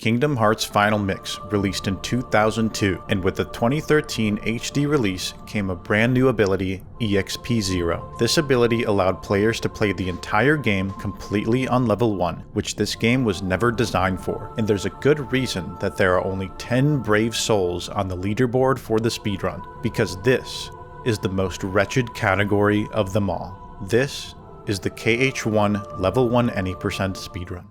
Kingdom Hearts Final Mix, released in 2002, and with the 2013 HD release came a brand new ability, EXP0. This ability allowed players to play the entire game completely on level 1, which this game was never designed for, and there's a good reason that there are only 10 brave souls on the leaderboard for the speedrun, because this is the most wretched category of them all. This is the KH1 level 1 any% speedrun.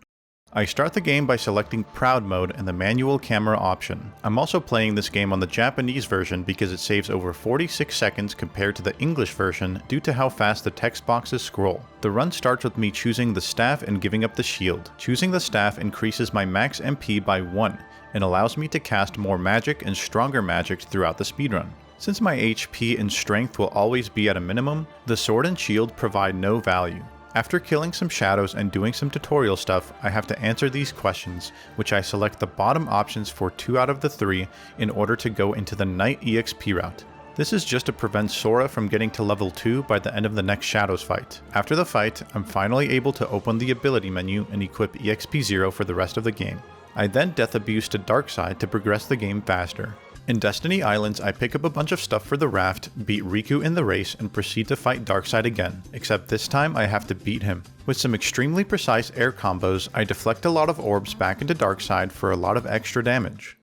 I start the game by selecting Proud Mode and the manual camera option. I'm also playing this game on the Japanese version because it saves over 46 seconds compared to the English version due to how fast the text boxes scroll. The run starts with me choosing the staff and giving up the shield. Choosing the staff increases my max MP by 1 and allows me to cast more magic and stronger magics throughout the speedrun. Since my HP and strength will always be at a minimum, the sword and shield provide no value. After killing some shadows and doing some tutorial stuff, I have to answer these questions, which I select the bottom options for 2 out of the 3 in order to go into the Knight EXP route. This is just to prevent Sora from getting to level 2 by the end of the next Shadows fight. After the fight, I'm finally able to open the ability menu and equip EXP0 for the rest of the game. I then death abuse to Darkseid to progress the game faster. In Destiny Islands, I pick up a bunch of stuff for the raft, beat Riku in the race, and proceed to fight Darkseid again, except this time I have to beat him. With some extremely precise air combos, I deflect a lot of orbs back into Darkseid for a lot of extra damage.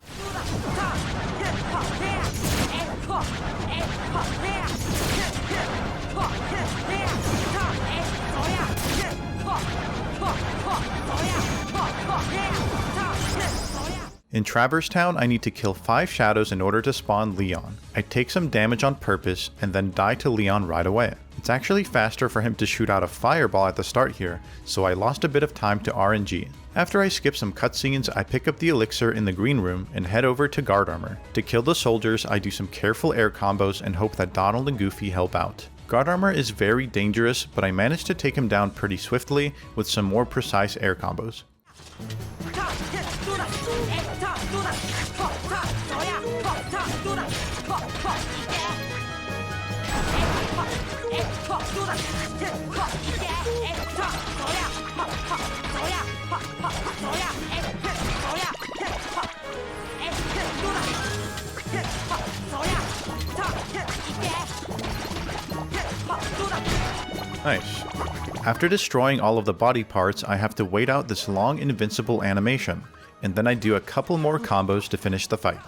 In Traverse Town, I need to kill 5 shadows in order to spawn Leon. I take some damage on purpose and then die to Leon right away. It's actually faster for him to shoot out a fireball at the start here, so I lost a bit of time to RNG. After I skip some cutscenes, I pick up the elixir in the green room and head over to guard armor. To kill the soldiers, I do some careful air combos and hope that Donald and Goofy help out. Guard armor is very dangerous, but I managed to take him down pretty swiftly with some more precise air combos. Nice. After destroying all of the body parts, I have to wait out this long invincible animation, and then I do a couple more combos to finish the fight.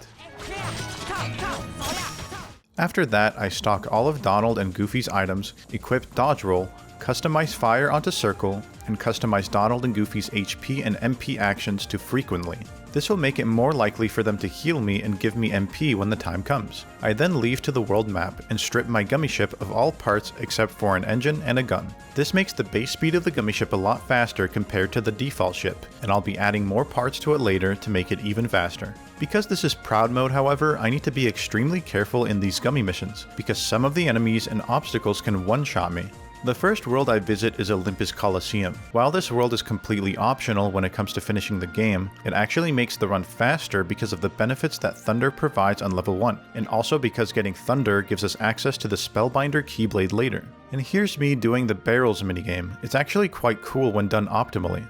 After that, I stock all of Donald and Goofy's items, equip Dodge Roll, customize Fire onto Circle, and customize Donald and Goofy's HP and MP actions to Frequently. This will make it more likely for them to heal me and give me MP when the time comes. I then leave to the world map and strip my gummy ship of all parts except for an engine and a gun. This makes the base speed of the gummy ship a lot faster compared to the default ship, and I'll be adding more parts to it later to make it even faster. Because this is Proud Mode, however, I need to be extremely careful in these gummy missions, because some of the enemies and obstacles can one-shot me. The first world I visit is Olympus Coliseum. While this world is completely optional when it comes to finishing the game, it actually makes the run faster because of the benefits that Thunder provides on level 1, and also because getting Thunder gives us access to the Spellbinder Keyblade later. And here's me doing the barrels minigame. It's actually quite cool when done optimally.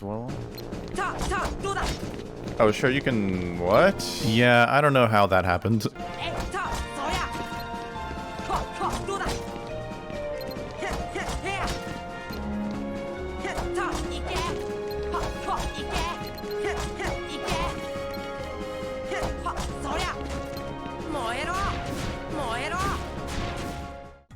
Well. Oh, sure, you can... what? Yeah, I don't know how that happened.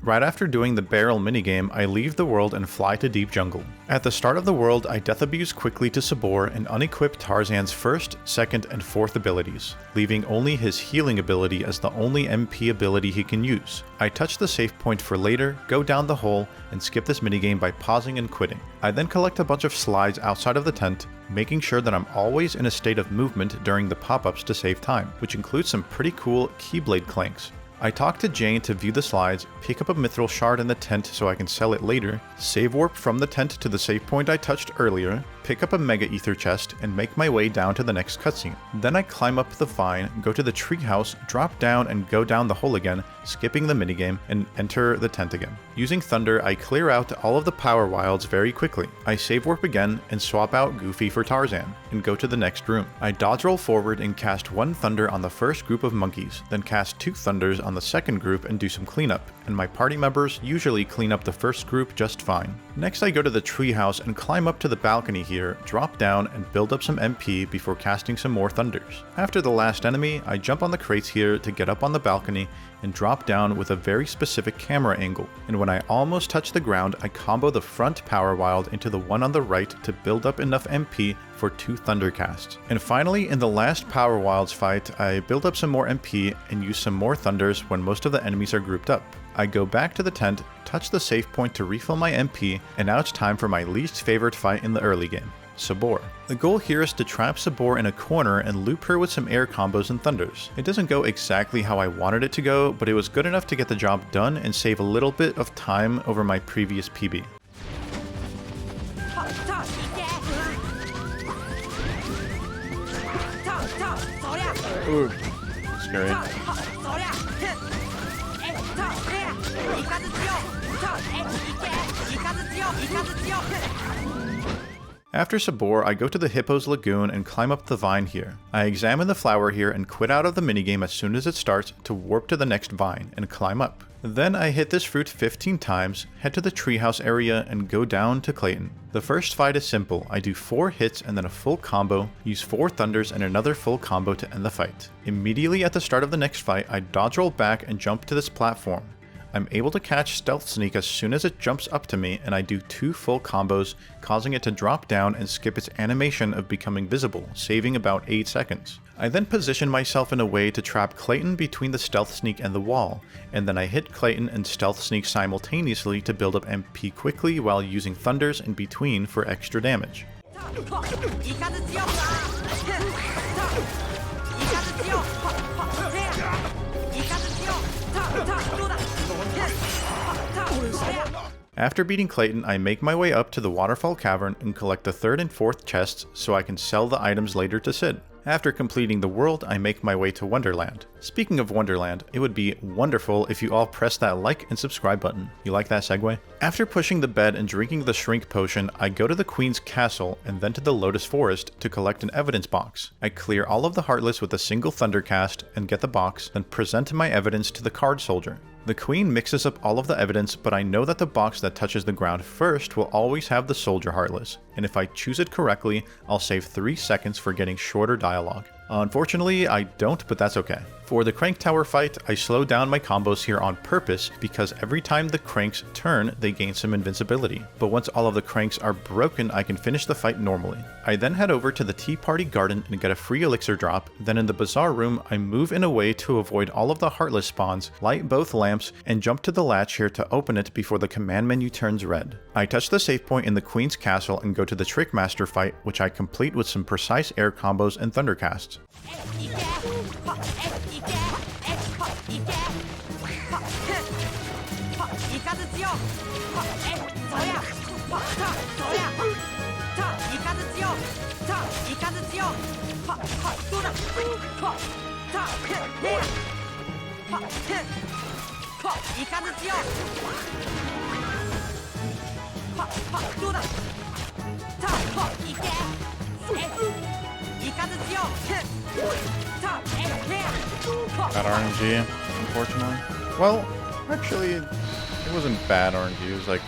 Right after doing the barrel minigame, I leave the world and fly to Deep Jungle. At the start of the world, I death abuse quickly to Sabor and unequip Tarzan's first, second, and fourth abilities, leaving only his healing ability as the only MP ability he can use. I touch the save point for later, go down the hole, and skip this minigame by pausing and quitting. I then collect a bunch of slides outside of the tent, making sure that I'm always in a state of movement during the pop-ups to save time, which includes some pretty cool Keyblade clanks. I talk to Jane to view the slides, pick up a mithril shard in the tent so I can sell it later, save warp from the tent to the save point I touched earlier, pick up a Mega Ether chest, and make my way down to the next cutscene. Then I climb up the vine, go to the treehouse, drop down and go down the hole again, skipping the minigame, and enter the tent again. Using Thunder, I clear out all of the Power Wilds very quickly. I save warp again and swap out Goofy for Tarzan, and go to the next room. I dodge roll forward and cast one Thunder on the first group of monkeys, then cast two Thunders on the second group and do some cleanup, and my party members usually clean up the first group just fine. Next I go to the treehouse and climb up to the balcony here, drop down and build up some MP before casting some more Thunders. After the last enemy, I jump on the crates here to get up on the balcony and drop down with a very specific camera angle, and when I almost touch the ground, I combo the front Power Wild into the one on the right to build up enough MP for 2 Thunder casts. And finally, in the last Power Wilds fight, I build up some more MP and use some more Thunders when most of the enemies are grouped up. I go back to the tent, touch the save point to refill my MP, and now it's time for my least favorite fight in the early game, Sabor. The goal here is to trap Sabor in a corner and loop her with some air combos and Thunders. It doesn't go exactly how I wanted it to go, but it was good enough to get the job done and save a little bit of time over my previous PB. Ooh, scary. After Sabor, I go to the Hippo's Lagoon and climb up the vine here. I examine the flower here and quit out of the minigame as soon as it starts to warp to the next vine and climb up. Then I hit this fruit 15 times, head to the treehouse area, and go down to Clayton. The first fight is simple. I do 4 hits and then a full combo, use 4 Thunders and another full combo to end the fight. Immediately at the start of the next fight, I dodge roll back and jump to this platform. I'm able to catch Stealth Sneak as soon as it jumps up to me, and I do 2 full combos, causing it to drop down and skip its animation of becoming visible, saving about 8 seconds. I then position myself in a way to trap Clayton between the Stealth Sneak and the wall, and then I hit Clayton and Stealth Sneak simultaneously to build up MP quickly while using Thunders in between for extra damage. After beating Clayton, I make my way up to the Waterfall Cavern and collect the 3rd and 4th chests so I can sell the items later to Sid. After completing the world, I make my way to Wonderland. Speaking of Wonderland, it would be wonderful if you all press that like and subscribe button. You like that segue? After pushing the bed and drinking the shrink potion, I go to the Queen's castle and then to the Lotus Forest to collect an evidence box. I clear all of the Heartless with a single Thundercast and get the box, then present my evidence to the card soldier. The Queen mixes up all of the evidence, but I know that the box that touches the ground first will always have the Soldier Heartless, and if I choose it correctly, I'll save 3 seconds for getting shorter dialogue. Unfortunately, I don't, but that's okay. For the Crank Tower fight, I slow down my combos here on purpose because every time the Cranks turn, they gain some invincibility. But once all of the Cranks are broken, I can finish the fight normally. I then head over to the Tea Party Garden and get a free elixir drop. Then in the Bazaar Room, I move in a way to avoid all of the Heartless spawns, light both lamps, and jump to the latch here to open it before the command menu turns red. I touch the save point in the Queen's Castle and go to the Trickmaster fight, which I complete with some precise air combos and Thundercasts. Bad RNG, unfortunately. Well, actually, it wasn't bad RNG, it was like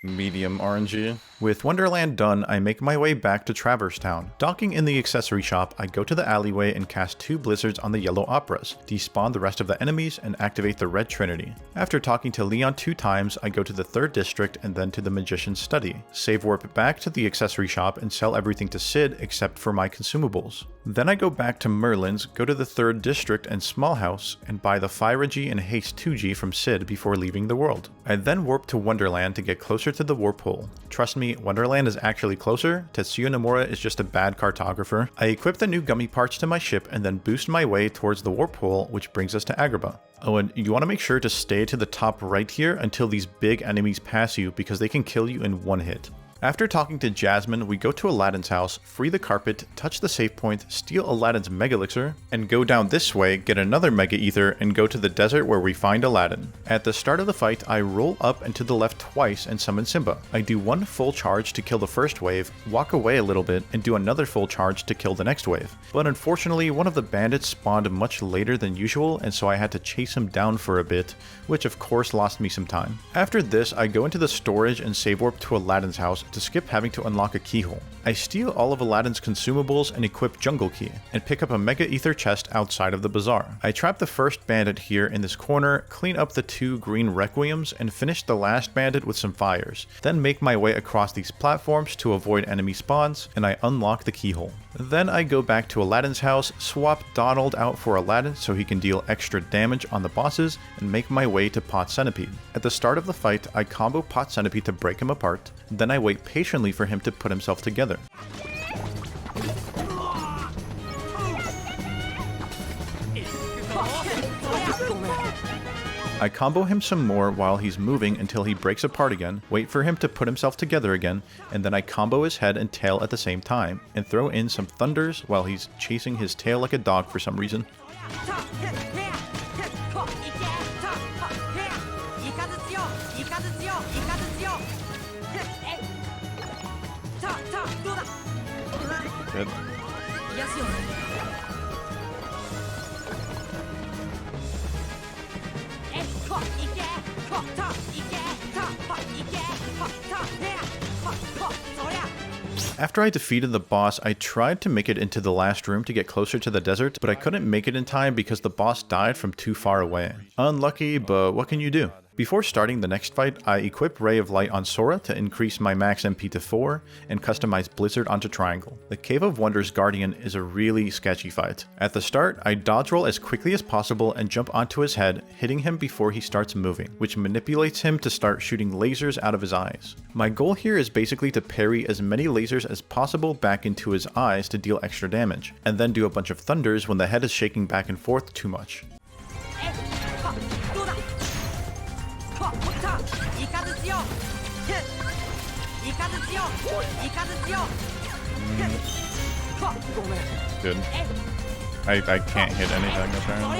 medium RNG. With Wonderland done, I make my way back to Traverse Town. Docking in the accessory shop, I go to the alleyway and cast 2 blizzards on the yellow operas, despawn the rest of the enemies, and activate the red trinity. After talking to Leon 2 times, I go to the 3rd district and then to the Magician's Study. Save warp back to the accessory shop and sell everything to Sid except for my consumables. Then I go back to Merlin's, go to the 3rd district and Small House, and buy the Fyragy and Haste 2G from Sid before leaving the world. I then warp to Wonderland to get closer to the warp hole. Trust me, Wonderland is actually closer. Tetsuya Nomura is just a bad cartographer. I equip the new gummy parts to my ship and then boost my way towards the warp hole, which brings us to Agrabah. Oh, and you want to make sure to stay to the top right here until these big enemies pass you because they can kill you in 1 hit. After talking to Jasmine, we go to Aladdin's house, free the carpet, touch the save point, steal Aladdin's Mega Elixir, and go down this way, get another Mega Ether, and go to the desert where we find Aladdin. At the start of the fight, I roll up and to the left twice and summon Simba. I do one full charge to kill the first wave, walk away a little bit, and do another full charge to kill the next wave. But unfortunately, one of the bandits spawned much later than usual, and so I had to chase him down for a bit, which of course lost me some time. After this, I go into the storage and save warp to Aladdin's house to skip having to unlock a keyhole. I steal all of Aladdin's consumables and equip Jungle Key, and pick up a Mega Ether chest outside of the bazaar. I trap the first bandit here in this corner, clean up the 2 green Requiems, and finish the last bandit with some fires. Then make my way across these platforms to avoid enemy spawns, and I unlock the keyhole. Then I go back to Aladdin's house, swap Donald out for Aladdin so he can deal extra damage on the bosses, and make my way to Pot Centipede. At the start of the fight, I combo Pot Centipede to break him apart, then I wait patiently for him to put himself together. I combo him some more while he's moving until he breaks apart again, wait for him to put himself together again, and then I combo his head and tail at the same time, and throw in some thunders while he's chasing his tail like a dog for some reason. Good. After I defeated the boss, I tried to make it into the last room to get closer to the desert, but I couldn't make it in time because the boss died from too far away. Unlucky, but what can you do? Before starting the next fight, I equip Ray of Light on Sora to increase my max MP to 4, and customize Blizzard onto Triangle. The Cave of Wonders Guardian is a really sketchy fight. At the start, I dodge roll as quickly as possible and jump onto his head, hitting him before he starts moving, which manipulates him to start shooting lasers out of his eyes. My goal here is basically to parry as many lasers as possible back into his eyes to deal extra damage, and then do a bunch of thunders when the head is shaking back and forth too much. Good. I can't hit anything apparently.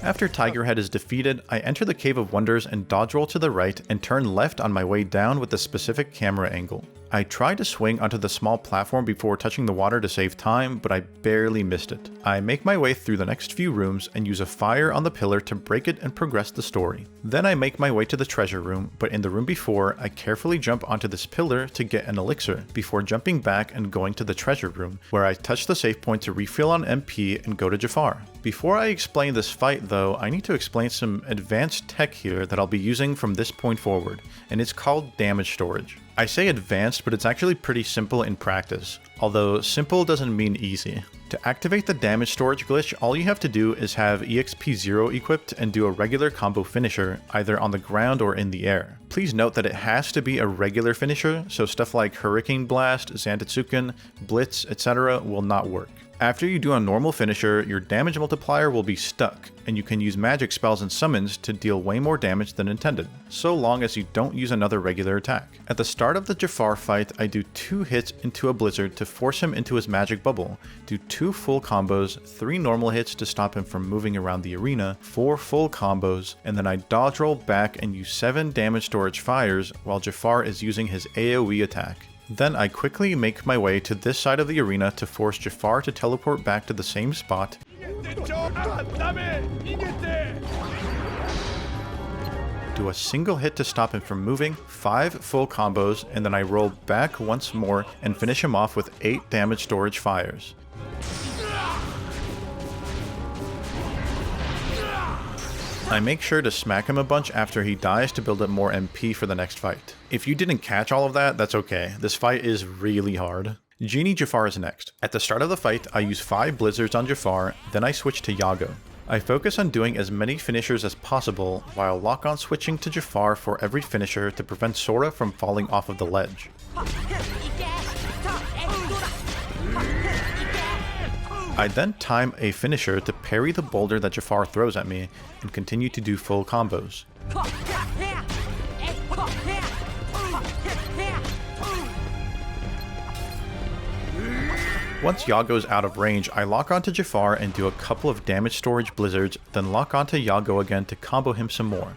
After Tigerhead is defeated, I enter the Cave of Wonders and dodge roll to the right and turn left on my way down with a specific camera angle. I try to swing onto the small platform before touching the water to save time, but I barely missed it. I make my way through the next few rooms and use a fire on the pillar to break it and progress the story. Then I make my way to the treasure room, but in the room before, I carefully jump onto this pillar to get an elixir, before jumping back and going to the treasure room, where I touch the save point to refill on MP and go to Jafar. Before I explain this fight though, I need to explain some advanced tech here that I'll be using from this point forward, and it's called damage storage. I say advanced, but it's actually pretty simple in practice, although simple doesn't mean easy. To activate the damage storage glitch, all you have to do is have EXP0 equipped and do a regular combo finisher, either on the ground or in the air. Please note that it has to be a regular finisher, so stuff like Hurricane Blast, Zantetsuken, Blitz, etc. will not work. After you do a normal finisher, your damage multiplier will be stuck, and you can use magic spells and summons to deal way more damage than intended, so long as you don't use another regular attack. At the start of the Jafar fight, I do 2 hits into a blizzard to force him into his magic bubble, do 2 full combos, 3 normal hits to stop him from moving around the arena, 4 full combos, and then I dodge roll back and use 7 damage storage fires while Jafar is using his AoE attack. Then I quickly make my way to this side of the arena to force Jafar to teleport back to the same spot, do a single hit to stop him from moving, 5 full combos, and then I roll back once more and finish him off with 8 damage storage fires. I make sure to smack him a bunch after he dies to build up more MP for the next fight. If you didn't catch all of that, that's okay. This fight is really hard. Genie Jafar is next. At the start of the fight, I use 5 blizzards on Jafar, then I switch to Yago. I focus on doing as many finishers as possible, while lock-on switching to Jafar for every finisher to prevent Sora from falling off of the ledge. I then time a finisher to parry the boulder that Jafar throws at me and continue to do full combos. Once Yago's out of range, I lock onto Jafar and do a couple of damage storage blizzards, then lock onto Yago again to combo him some more.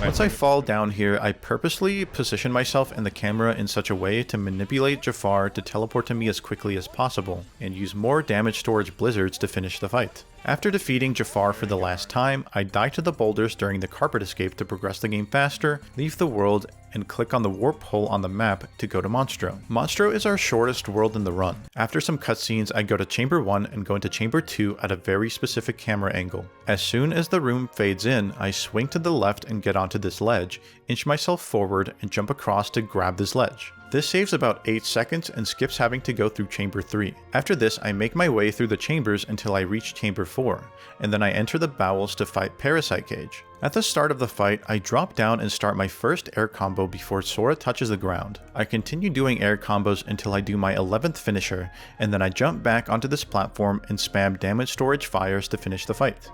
Once I fall down here, I purposely position myself and the camera in such a way to manipulate Jafar to teleport to me as quickly as possible, and use more damage storage blizzards to finish the fight. After defeating Jafar for the last time, I die to the boulders during the carpet escape to progress the game faster, leave the world, and click on the warp hole on the map to go to Monstro. Monstro is our shortest world in the run. After some cutscenes, I go to Chamber 1 and go into Chamber 2 at a very specific camera angle. As soon as the room fades in, I swing to the left and get onto this ledge, inch myself forward, and jump across to grab this ledge. This saves about 8 seconds and skips having to go through Chamber 3. After this, I make my way through the chambers until I reach Chamber 4, and then I enter the bowels to fight Parasite Cage. At the start of the fight, I drop down and start my first air combo before Sora touches the ground. I continue doing air combos until I do my 11th finisher, and then I jump back onto this platform and spam damage storage fires to finish the fight.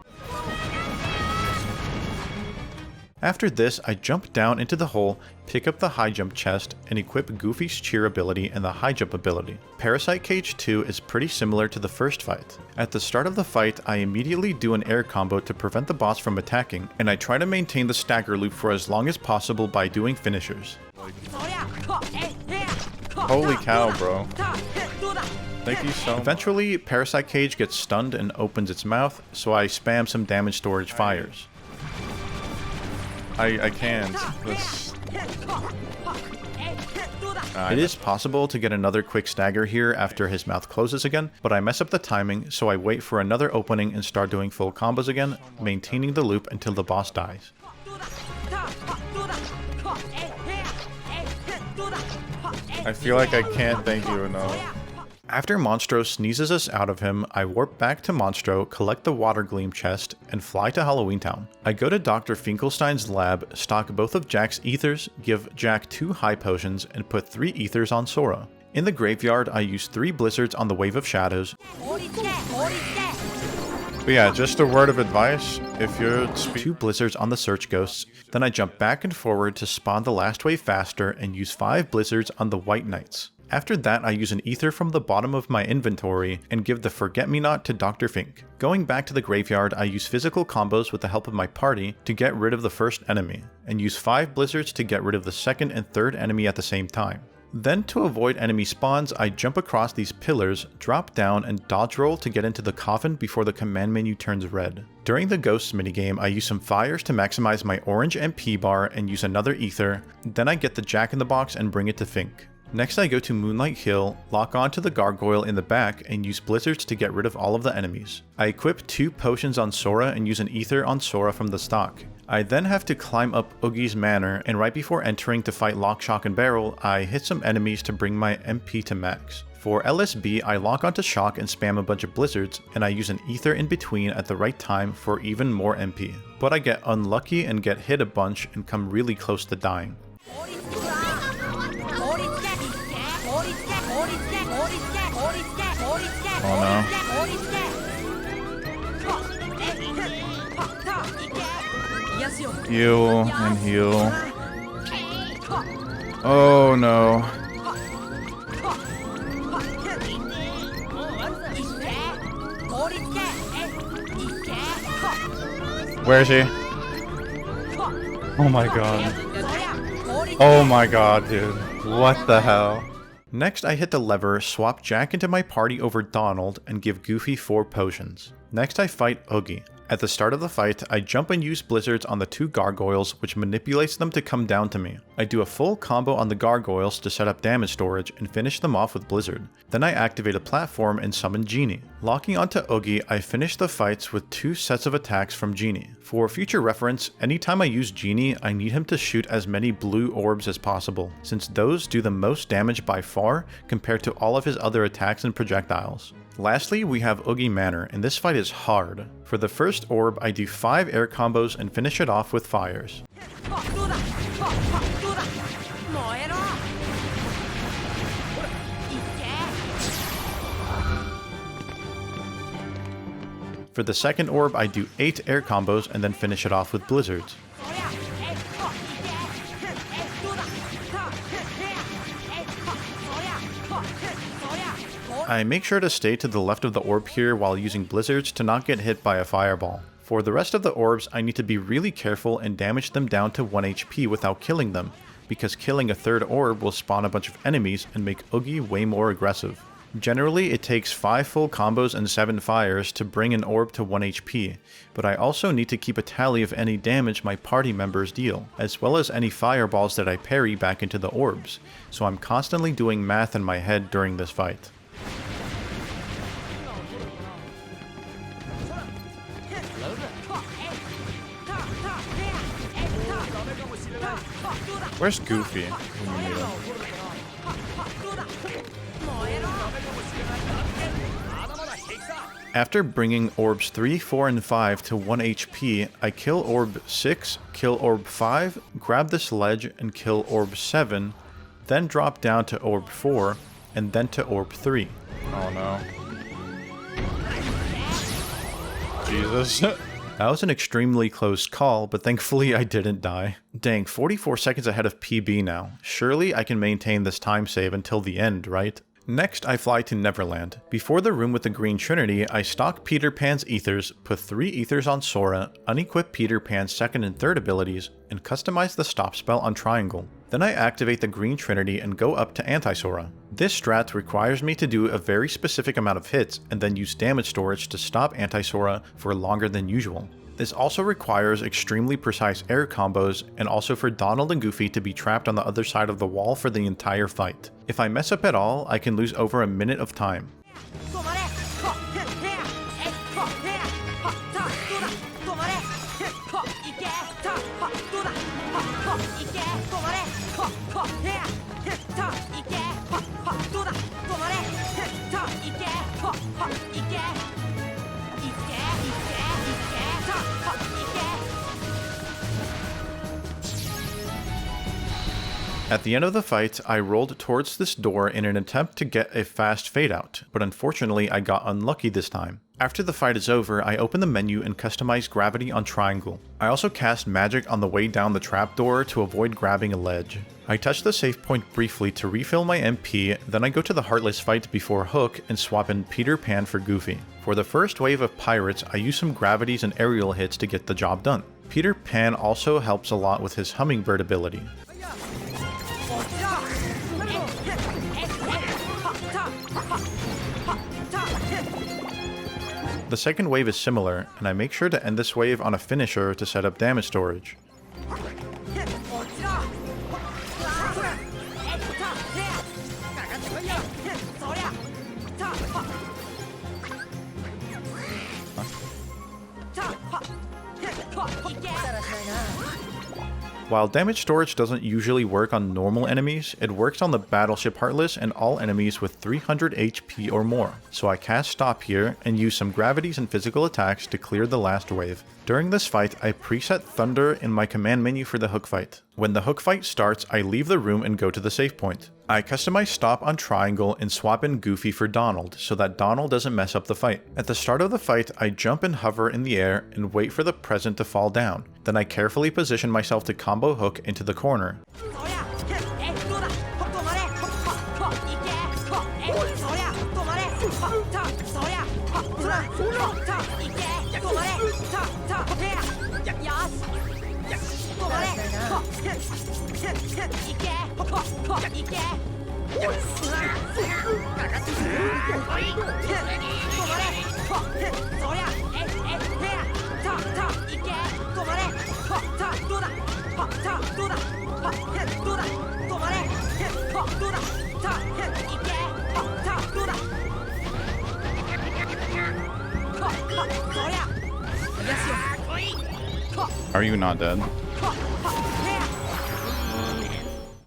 After this, I jump down into the hole, pick up the high jump chest, and equip Goofy's cheer ability and the high jump ability. Parasite Cage 2 is pretty similar to the first fight. At the start of the fight, I immediately do an air combo to prevent the boss from attacking, and I try to maintain the stagger loop for as long as possible by doing finishers. Holy cow, bro. Thank you so much. Eventually, Parasite Cage gets stunned and opens its mouth, so I spam some damage storage fires. I can't. It is possible to get another quick stagger here after his mouth closes again, but I mess up the timing, so I wait for another opening and start doing full combos again, maintaining the loop until the boss dies. I feel like I can't thank you enough. After Monstro sneezes us out of him, I warp back to Monstro, collect the Water Gleam chest, and fly to Halloween Town. I go to Dr. Finkelstein's lab, stock both of Jack's ethers, give Jack 2 high potions, and put 3 ethers on Sora. In the graveyard, I use 3 blizzards on the Wave of Shadows. But yeah, just a word of advice, if you're 2 blizzards on the Search Ghosts, then I jump back and forward to spawn the last wave faster and use 5 blizzards on the White Knights. After that, I use an ether from the bottom of my inventory and give the Forget-Me-Not to Dr. Fink. Going back to the graveyard, I use physical combos with the help of my party to get rid of the first enemy, and use 5 blizzards to get rid of the second and third enemy at the same time. Then, to avoid enemy spawns, I jump across these pillars, drop down, and dodge roll to get into the coffin before the command menu turns red. During the Ghosts minigame, I use some fires to maximize my orange MP bar and use another ether, then I get the Jack-in-the-Box and bring it to Fink. Next I go to Moonlight Hill, lock onto the gargoyle in the back, and use blizzards to get rid of all of the enemies. I equip 2 potions on Sora and use an ether on Sora from the stock. I then have to climb up Oogie's Manor, and right before entering to fight Lock, Shock, and Barrel, I hit some enemies to bring my MP to max. For LSB, I lock onto Shock and spam a bunch of blizzards, and I use an ether in between at the right time for even more MP. But I get unlucky and get hit a bunch and come really close to dying. Oh no. Heal and heal. Oh no. Where is he? Oh my god. Oh my god, dude. What the hell? Next, I hit the lever, swap Jack into my party over Donald, and give Goofy 4 potions. Next, I fight Oogie. At the start of the fight, I jump and use blizzards on the 2 gargoyles, which manipulates them to come down to me. I do a full combo on the gargoyles to set up damage storage and finish them off with blizzard. Then I activate a platform and summon Genie. Locking onto Oogie, I finish the fights with 2 sets of attacks from Genie. For future reference, anytime I use Genie, I need him to shoot as many blue orbs as possible, since those do the most damage by far compared to all of his other attacks and projectiles. Lastly, we have Oogie Manor, and this fight is hard. For the first orb, I do 5 air combos and finish it off with fires. For the second orb, I do 8 air combos and then finish it off with blizzards. I make sure to stay to the left of the orb here while using blizzards to not get hit by a fireball. For the rest of the orbs, I need to be really careful and damage them down to 1 HP without killing them, because killing a third orb will spawn a bunch of enemies and make Oogie way more aggressive. Generally, it takes 5 full combos and 7 fires to bring an orb to 1 HP, but I also need to keep a tally of any damage my party members deal, as well as any fireballs that I parry back into the orbs, so I'm constantly doing math in my head during this fight. Where's Goofy when you need him? After bringing orbs 3, 4, and 5 to 1 HP, I kill orb 6, kill orb 5, grab this ledge and kill orb 7, then drop down to orb 4, and then to orb 3. Oh no. Jesus. That was an extremely close call, but thankfully I didn't die. Dang, 44 seconds ahead of PB now. Surely I can maintain this time save until the end, right? Next, I fly to Neverland. Before the room with the Green Trinity, I stock Peter Pan's ethers, put 3 ethers on Sora, unequip Peter Pan's second and third abilities, and customize the stop spell on Triangle. Then I activate the Green Trinity and go up to Anti-Sora. This strat requires me to do a very specific amount of hits and then use damage storage to stop Anti-Sora for longer than usual. This also requires extremely precise air combos and also for Donald and Goofy to be trapped on the other side of the wall for the entire fight. If I mess up at all, I can lose over a minute of time. At the end of the fight, I rolled towards this door in an attempt to get a fast fade out, but unfortunately I got unlucky this time. After the fight is over, I open the menu and customize gravity on Triangle. I also cast magic on the way down the trapdoor to avoid grabbing a ledge. I touch the save point briefly to refill my MP, then I go to the Heartless fight before Hook and swap in Peter Pan for Goofy. For the first wave of pirates, I use some gravities and aerial hits to get the job done. Peter Pan also helps a lot with his Hummingbird ability. The second wave is similar, and I make sure to end this wave on a finisher to set up damage storage. While damage storage doesn't usually work on normal enemies, it works on the Battleship Heartless and all enemies with 300 HP or more. So I cast Stop here and use some gravities and physical attacks to clear the last wave. During this fight, I preset Thunder in my command menu for the Hook fight. When the Hook fight starts, I leave the room and go to the save point. I customize Stop on Triangle and swap in Goofy for Donald so that Donald doesn't mess up the fight. At the start of the fight, I jump and hover in the air and wait for the present to fall down. Then I carefully position myself to combo Hook into the corner. Are you not dead?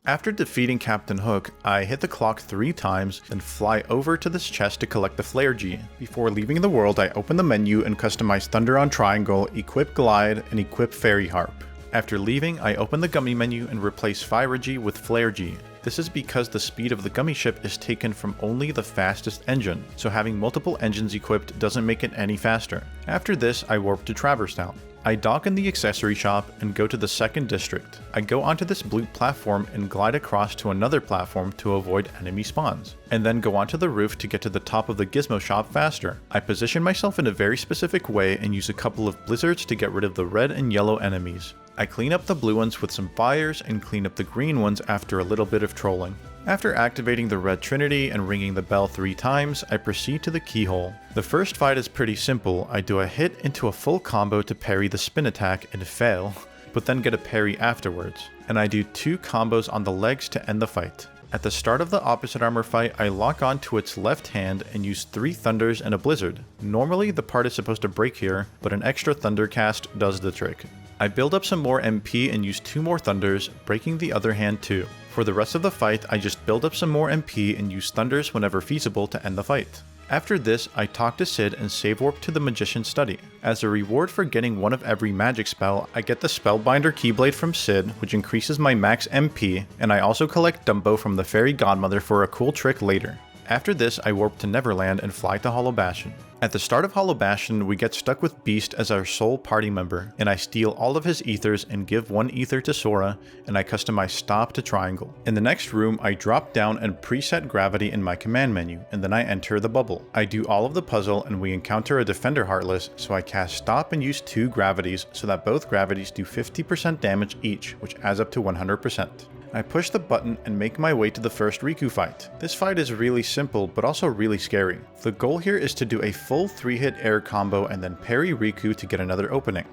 After defeating Captain Hook, I hit the clock 3 times, then fly over to this chest to collect the Flare G. Before leaving the world, I open the menu and customize Thunder on Triangle, equip Glide, and equip Fairy Harp. After leaving, I open the Gummy menu and replace Fire G with Flare G. This is because the speed of the gummy ship is taken from only the fastest engine, so having multiple engines equipped doesn't make it any faster. After this, I warp to Traverse Town. I dock in the accessory shop and go to the 2nd district. I go onto this blue platform and glide across to another platform to avoid enemy spawns, and then go onto the roof to get to the top of the gizmo shop faster. I position myself in a very specific way and use a couple of blizzards to get rid of the red and yellow enemies. I clean up the blue ones with some fires and clean up the green ones after a little bit of trolling. After activating the red trinity and ringing the bell 3 times, I proceed to the keyhole. The first fight is pretty simple. I do a hit into a full combo to parry the spin attack and fail, but then get a parry afterwards. And I do 2 combos on the legs to end the fight. At the start of the opposite armor fight, I lock on to its left hand and use 3 thunders and a blizzard. Normally the part is supposed to break here, but an extra thunder cast does the trick. I build up some more MP and use 2 more thunders, breaking the other hand too. For the rest of the fight, I just build up some more MP and use thunders whenever feasible to end the fight. After this, I talk to Cid and save warp to the Magician's Study. As a reward for getting one of every magic spell, I get the Spellbinder Keyblade from Cid, which increases my max MP, and I also collect Dumbo from the Fairy Godmother for a cool trick later. After this, I warp to Neverland and fly to Hollow Bastion. At the start of Hollow Bastion, we get stuck with Beast as our sole party member, and I steal all of his ethers and give 1 ether to Sora, and I customize Stop to Triangle. In the next room, I drop down and preset gravity in my command menu, and then I enter the bubble. I do all of the puzzle, and we encounter a Defender Heartless, so I cast Stop and use 2 gravities so that both gravities do 50% damage each, which adds up to 100%. I push the button and make my way to the first Riku fight. This fight is really simple, but also really scary. The goal here is to do a full 3-hit air combo and then parry Riku to get another opening.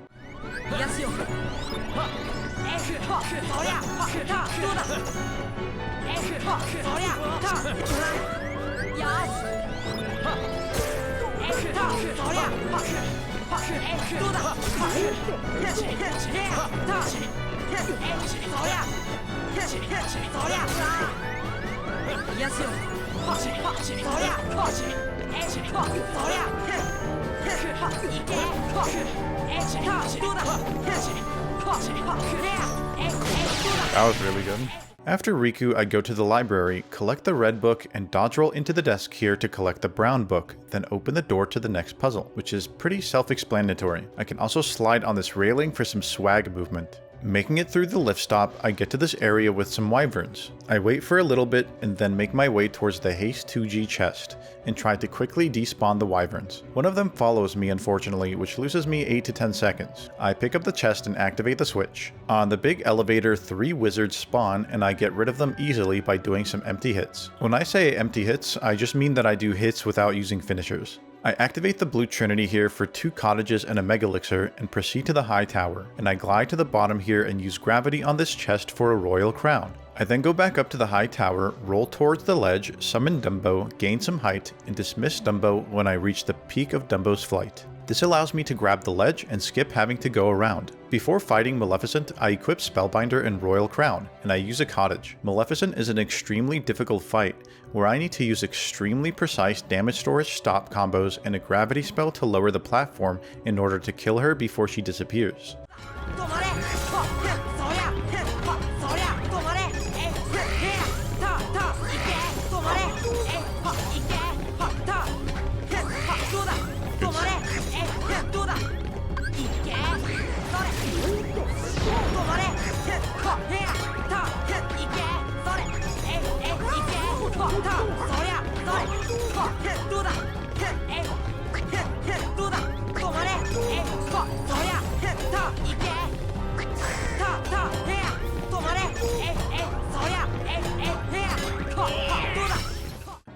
That was really good. After Riku, I go to the library, collect the red book, and dodge roll into the desk here to collect the brown book, then open the door to the next puzzle, which is pretty self-explanatory. I can also slide on this railing for some swag movement. Making it through the lift stop, I get to this area with some wyverns. I wait for a little bit and then make my way towards the Haste 2G chest and try to quickly despawn the wyverns. One of them follows me unfortunately, which loses me 8 to 10 seconds. I pick up the chest and activate the switch. On the big elevator, 3 wizards spawn and I get rid of them easily by doing some empty hits. When I say empty hits, I just mean that I do hits without using finishers. I activate the blue trinity here for 2 cottages and a megalixir and proceed to the high tower, and I glide to the bottom here and use gravity on this chest for a royal crown. I then go back up to the high tower, roll towards the ledge, summon Dumbo, gain some height, and dismiss Dumbo when I reach the peak of Dumbo's flight. This allows me to grab the ledge and skip having to go around. Before fighting Maleficent, I equip Spellbinder and Royal Crown, and I use a cottage. Maleficent is an extremely difficult fight, where I need to use extremely precise damage storage stop combos and a gravity spell to lower the platform in order to kill her before she disappears.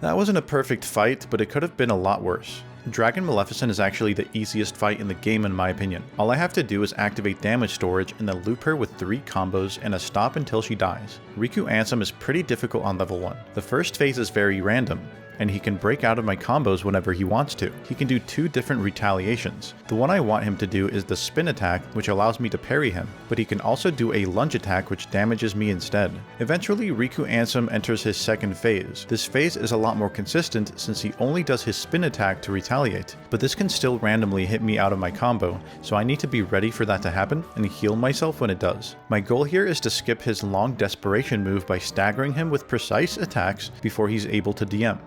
That wasn't a perfect fight, but it could have been a lot worse. Dragon Maleficent is actually the easiest fight in the game in my opinion. All I have to do is activate damage storage and then loop her with 3 combos and a stop until she dies. Riku Ansem is pretty difficult on level 1. The first phase is very random. and he can break out of my combos whenever he wants to. He can do 2 different retaliations. The one I want him to do is the spin attack, which allows me to parry him, but he can also do a lunge attack which damages me instead. Eventually, Riku Ansem enters his second phase. This phase is a lot more consistent since he only does his spin attack to retaliate, but this can still randomly hit me out of my combo, so I need to be ready for that to happen and heal myself when it does. My goal here is to skip his long desperation move by staggering him with precise attacks before he's able to DM.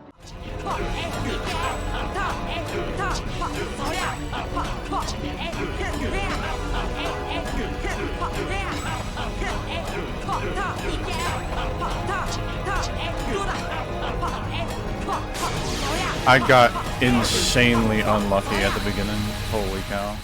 I got insanely unlucky at the beginning. Holy cow.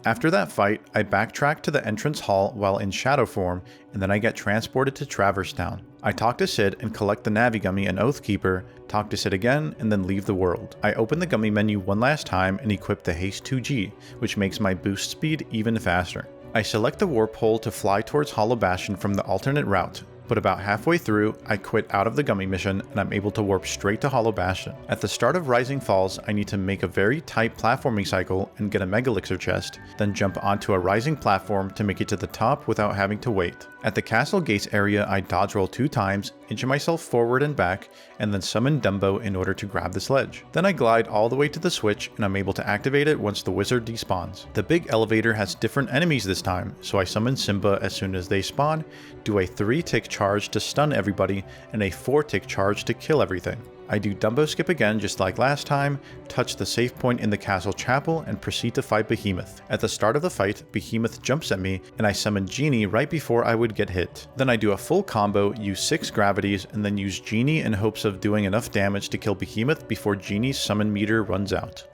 After that fight, I backtrack to the entrance hall while in shadow form, and then I get transported to Traverse Town. I talk to Cid and collect the Navigummi and Oathkeeper, talk to Cid again, and then leave the world. I open the gummy menu one last time and equip the Haste 2G, which makes my boost speed even faster. I select the warp hole to fly towards Hollow Bastion from the alternate route, but about halfway through, I quit out of the gummy mission and I'm able to warp straight to Hollow Bastion. At the start of Rising Falls, I need to make a very tight platforming cycle and get a Mega Elixir chest, then jump onto a rising platform to make it to the top without having to wait. At the castle gates area, I dodge roll 2 times, inch myself forward and back, and then summon Dumbo in order to grab the sledge. Then I glide all the way to the switch and I'm able to activate it once the wizard despawns. The big elevator has different enemies this time, so I summon Simba as soon as they spawn, do a 3-tick charge to stun everybody, and a 4-tick charge to kill everything. I do Dumbo skip again just like last time, touch the save point in the castle chapel, and proceed to fight Behemoth. At the start of the fight, Behemoth jumps at me, and I summon Genie right before I would get hit. Then I do a full combo, use 6 gravities, and then use Genie in hopes of doing enough damage to kill Behemoth before Genie's summon meter runs out.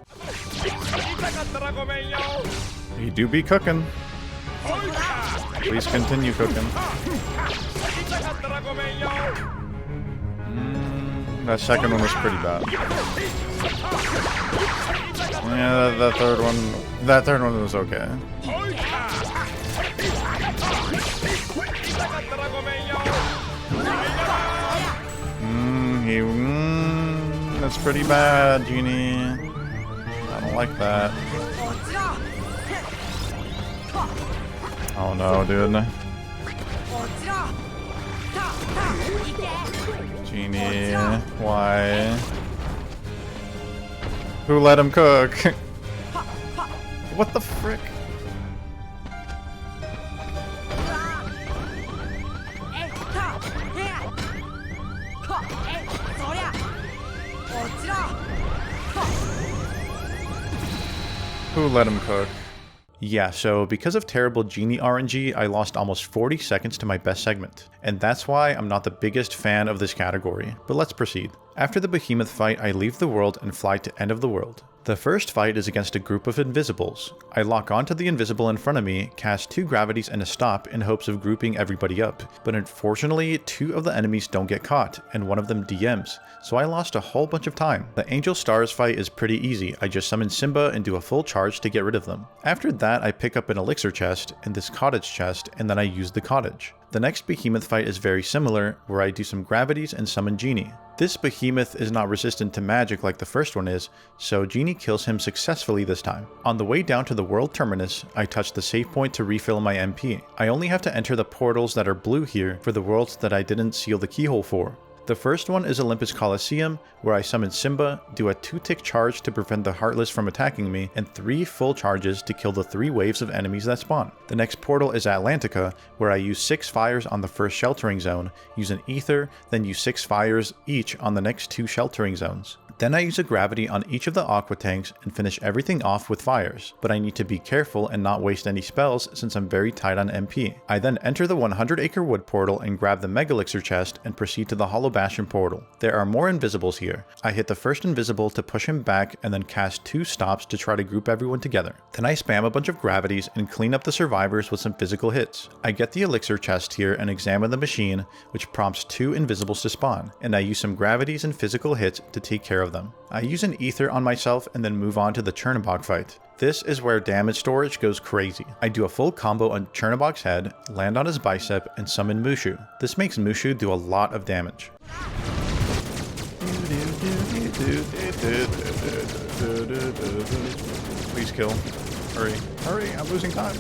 You do be cooking. Please continue cooking. That second one was pretty bad. Yeah, that third one was okay. That's pretty bad, Genie. I don't like that. Oh no, dude. Genie, why? Who let him cook? What the frick? Who let him cook? Yeah, so because of terrible Genie RNG, I lost almost 40 seconds to my best segment, and that's why I'm not the biggest fan of this category, but let's proceed. After the Behemoth fight, I leave the world and fly to End of the World. The first fight is against a group of invisibles. I lock onto the invisible in front of me, cast 2 gravities and a stop in hopes of grouping everybody up, but unfortunately 2 of the enemies don't get caught, and one of them DMs, so I lost a whole bunch of time. The Angel Stars fight is pretty easy, I just summon Simba and do a full charge to get rid of them. After that I pick up an elixir chest and this cottage chest, and then I use the cottage. The next Behemoth fight is very similar, where I do some gravities and summon Genie. This Behemoth is not resistant to magic like the first one is, so Genie kills him successfully this time. On the way down to the world terminus, I touch the save point to refill my MP. I only have to enter the portals that are blue here for the worlds that I didn't seal the keyhole for. The first one is Olympus Coliseum, where I summon Simba, do a 2-tick charge to prevent the Heartless from attacking me, and 3 full charges to kill the 3 waves of enemies that spawn. The next portal is Atlantica, where I use 6 fires on the first sheltering zone, use an ether, then use 6 fires each on the next 2 sheltering zones. Then I use a gravity on each of the aqua tanks and finish everything off with fires, but I need to be careful and not waste any spells since I'm very tight on MP. I then enter the 100 Acre Wood portal and grab the Mega Elixir chest and proceed to the Hollow Bastion portal. There are more invisibles here. I hit the first invisible to push him back and then cast 2 stops to try to group everyone together. Then I spam a bunch of gravities and clean up the survivors with some physical hits. I get the elixir chest here and examine the machine, which prompts 2 invisibles to spawn, and I use some gravities and physical hits to take care of them. I use an ether on myself and then move on to the Chernobog fight. This is where damage storage goes crazy. I do a full combo on Chernobog's head, land on his bicep, and summon Mushu. This makes Mushu do a lot of damage. Please kill. Hurry. Hurry, I'm losing time.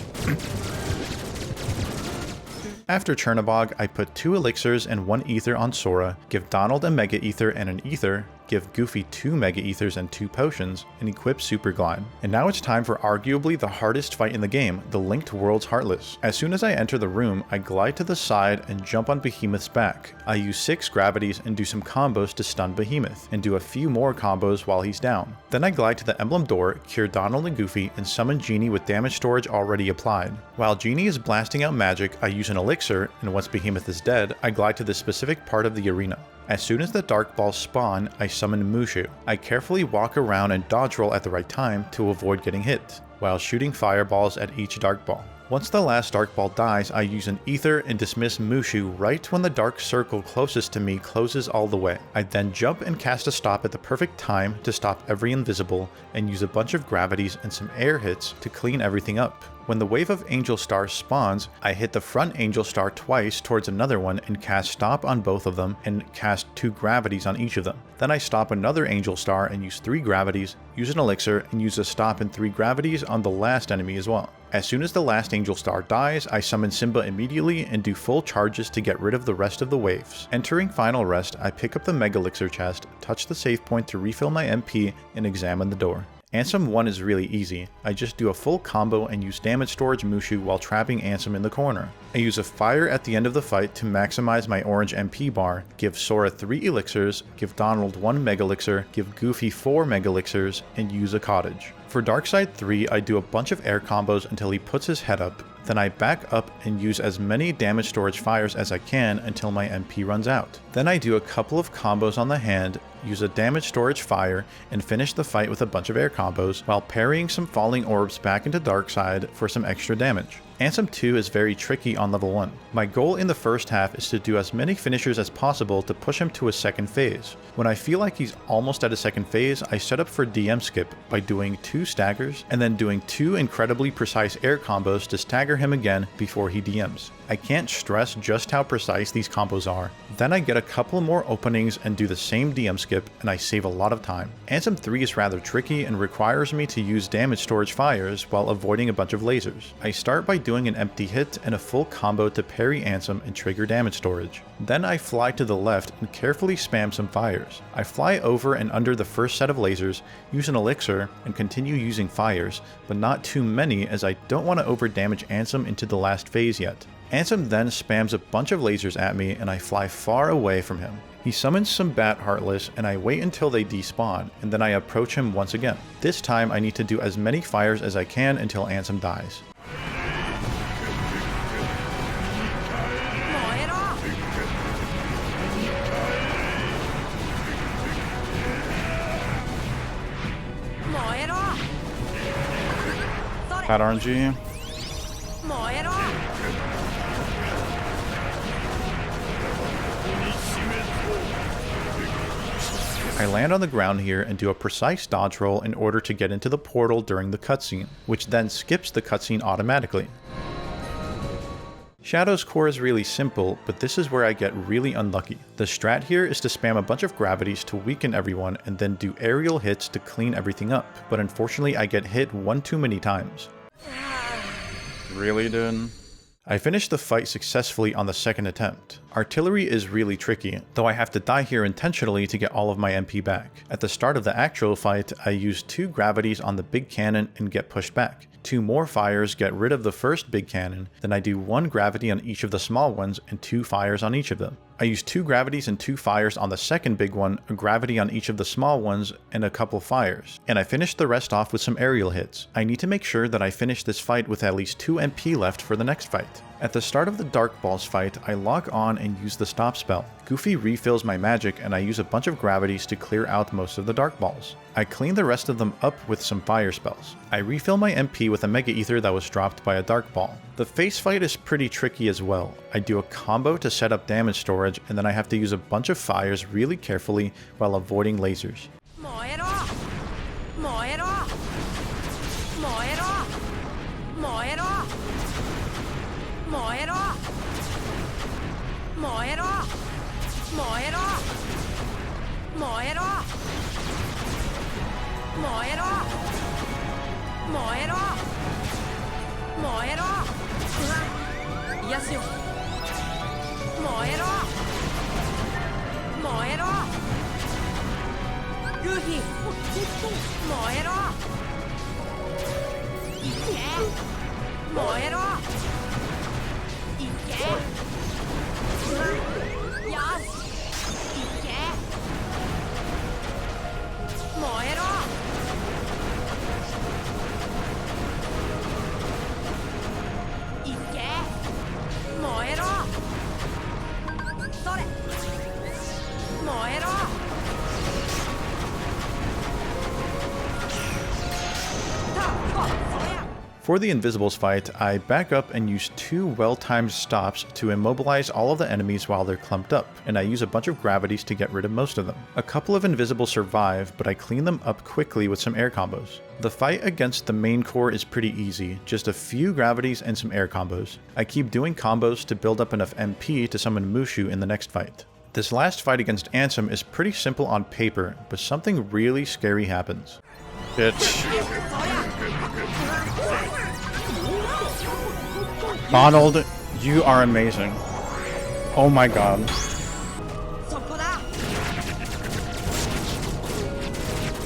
After Chernobog, I put 2 elixirs and 1 ether on Sora, give Donald a Mega Ether and an ether, give Goofy 2 Mega Ethers and 2 potions, and equip Super Glide. And now it's time for arguably the hardest fight in the game, the Linked Worlds Heartless. As soon as I enter the room, I glide to the side and jump on Behemoth's back. I use 6 gravities and do some combos to stun Behemoth, and do a few more combos while he's down. Then I glide to the emblem door, cure Donald and Goofy, and summon Genie with damage storage already applied. While Genie is blasting out magic, I use an elixir, and once Behemoth is dead, I glide to the specific part of the arena. As soon as the Dark Balls spawn, I summon Mushu. I carefully walk around and dodge roll at the right time to avoid getting hit, while shooting fireballs at each Dark Ball. Once the last Dark Ball dies, I use an ether and dismiss Mushu right when the dark circle closest to me closes all the way. I then jump and cast a stop at the perfect time to stop every invisible, and use a bunch of gravities and some air hits to clean everything up. When the wave of Angel Stars spawns, I hit the front Angel Star twice towards another one and cast stop on both of them and cast 2 gravities on each of them. Then I stop another Angel Star and use 3 gravities, use an elixir, and use a stop and 3 gravities on the last enemy as well. As soon as the last Angel Star dies, I summon Simba immediately and do full charges to get rid of the rest of the waves. Entering Final Rest, I pick up the Mega Elixir chest, touch the save point to refill my MP, and examine the door. Ansem 1 is really easy. I just do a full combo and use damage storage Mushu while trapping Ansem in the corner. I use a fire at the end of the fight to maximize my orange MP bar, give Sora 3 elixirs, give Donald 1 Mega Elixir, give Goofy 4 Mega Elixirs, and use a cottage. For Darkseid 3, I do a bunch of air combos until he puts his head up, then I back up and use as many damage storage fires as I can until my MP runs out. Then I do a couple of combos on the hand, use a damage storage fire, and finish the fight with a bunch of air combos, while parrying some falling orbs back into Darkseid for some extra damage. Ansem 2 is very tricky on level 1. My goal in the first half is to do as many finishers as possible to push him to a second phase. When I feel like he's almost at a second phase, I set up for DM skip by doing 2 staggers, and then doing 2 incredibly precise air combos to stagger him again before he DMs. I can't stress just how precise these combos are. Then I get a couple more openings and do the same DM skip, and I save a lot of time. Ansem 3 is rather tricky and requires me to use damage storage fires while avoiding a bunch of lasers. I start by doing an empty hit and a full combo to parry Ansem and trigger damage storage. Then I fly to the left and carefully spam some fires. I fly over and under the first set of lasers, use an elixir, and continue using fires, but not too many as I don't want to over damage Ansem into the last phase yet. Ansem then spams a bunch of lasers at me and I fly far away from him. He summons some Bat Heartless and I wait until they despawn, and then I approach him once again. This time I need to do as many fires as I can until Ansem dies. Bad RNG. I land on the ground here and do a precise dodge roll in order to get into the portal during the cutscene, which then skips the cutscene automatically. Shadow's core is really simple, but this is where I get really unlucky. The strat here is to spam a bunch of gravities to weaken everyone and then do aerial hits to clean everything up, but unfortunately I get hit one too many times. Really, dude? I finished the fight successfully on the second attempt. Artillery is really tricky, though I have to die here intentionally to get all of my MP back. At the start of the actual fight, I use 2 gravities on the big cannon and get pushed back. 2 more fires get rid of the first big cannon, then I do 1 gravity on each of the small ones and 2 fires on each of them. I use 2 gravities and 2 fires on the second big one, a gravity on each of the small ones, and a couple fires. And I finish the rest off with some aerial hits. I need to make sure that I finish this fight with at least 2 MP left for the next fight. At the start of the Dark Balls fight, I lock on and use the stop spell. Goofy refills my magic and I use a bunch of gravities to clear out most of the Dark Balls. I clean the rest of them up with some fire spells. I refill my MP with a Mega Ether that was dropped by a Dark Ball. The face fight is pretty tricky as well. I do a combo to set up damage storage and then I have to use a bunch of fires really carefully while avoiding lasers. For the Invisibles fight, I back up and use 2 well-timed stops to immobilize all of the enemies while they're clumped up, and I use a bunch of gravities to get rid of most of them. A couple of Invisibles survive, but I clean them up quickly with some air combos. The fight against the main core is pretty easy, just a few gravities and some air combos. I keep doing combos to build up enough MP to summon Mushu in the next fight. This last fight against Ansem is pretty simple on paper, but something really scary happens. Bitch. Donald, you are amazing. Oh my god.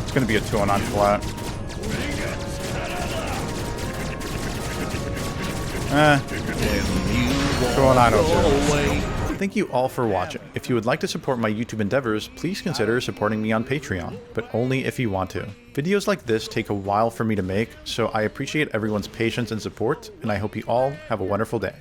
It's gonna be a 209 flat. Eh. 209. Thank you all for watching. If you would like to support my YouTube endeavors, please consider supporting me on Patreon, but only if you want to. Videos like this take a while for me to make, so I appreciate everyone's patience and support, and I hope you all have a wonderful day.